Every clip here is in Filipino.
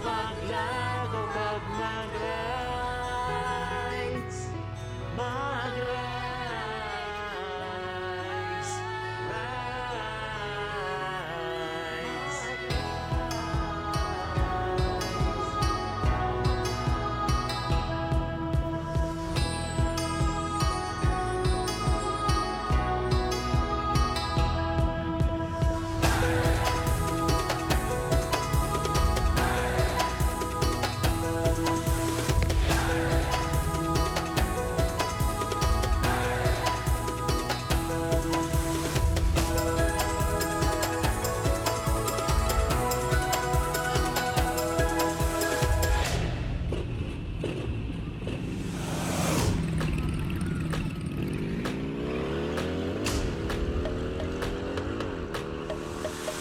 maglagaw kag mag-rides, mag-rides, rides.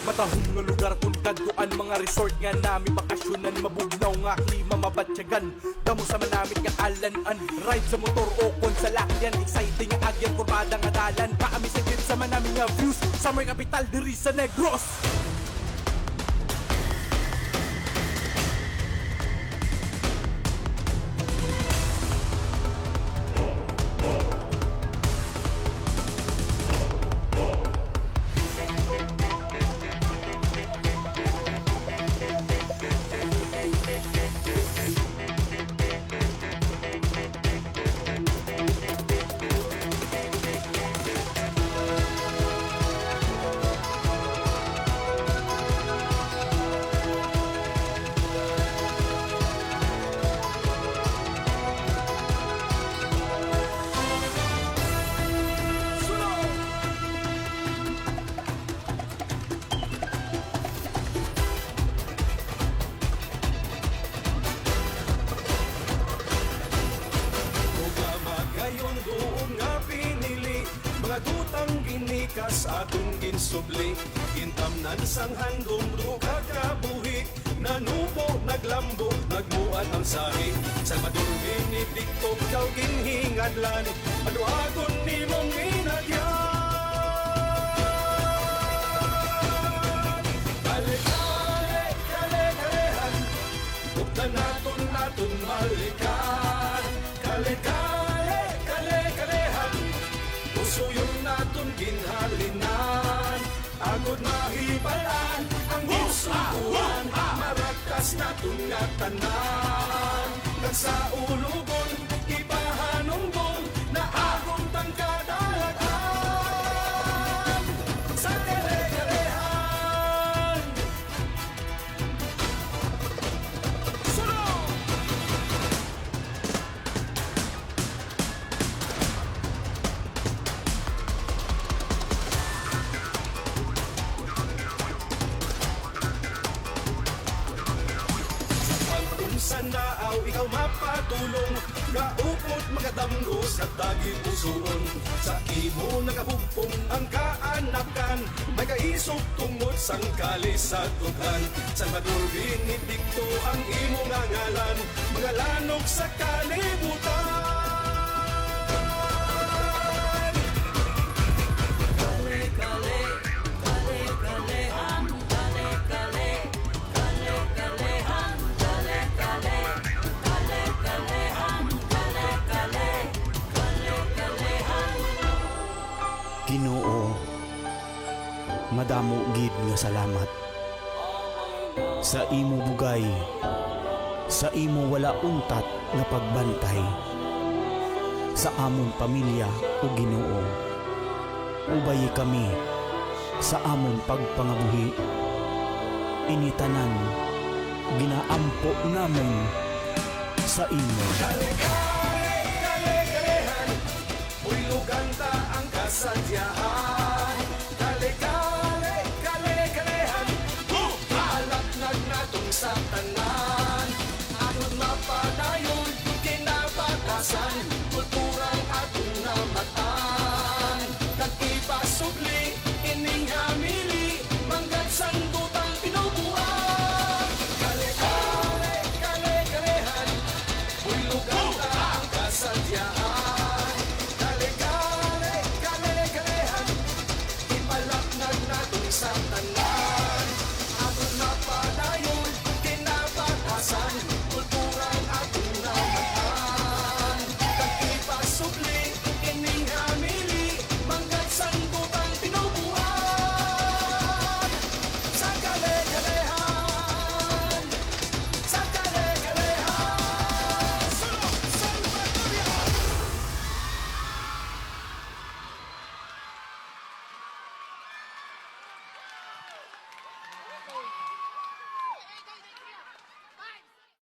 Matahong nga lugar kung tagduan mga resort nga nami bakasyonan, mabugnaw nga klima mabatsyagan, damo sa manamit nga alanan, ride sa motor o kon sa lakyan, exciting nga agyan kurbada nga dalan, paami sa grid sa manami nga views, summer capital diri sa Negros. Dutang ginikas atong ginsubli, gintamnan sang handong duka kabuhi, nanubo naglambo nagmuan ang sahi, Salvador Benedicto daw ginhingadlan, aduagon nimong inagyan. Kale kalehan, buktan naton malikan, kale kalehan, usuyon naton ginhalinan, agod mahibalan ang isukuan, marakas naton nga tanan, nagsaulugon ipahanunggol na agong tangkadalagan sa kale-kalehan. Sunod! Sa naaw ikaw mapatulong, kaupot makadamgo sa tagi pusoon, sa imo nakapugpong ang kaanakan, may kaisog tungod sang kalisatukan. Salvador Benedicto ang imo nga ngalan, mga lanok sa kalibutan. Ginoo, madamo gid nga salamat sa imo bugay, sa imo wala untat nga pagbantay sa amon pamilya o Ginoo. Ubayi kami sa amon pagpangabuhi, initanan ginaampo namin sa imo. Kale-kalehan, uy luganta ang kasadyahan.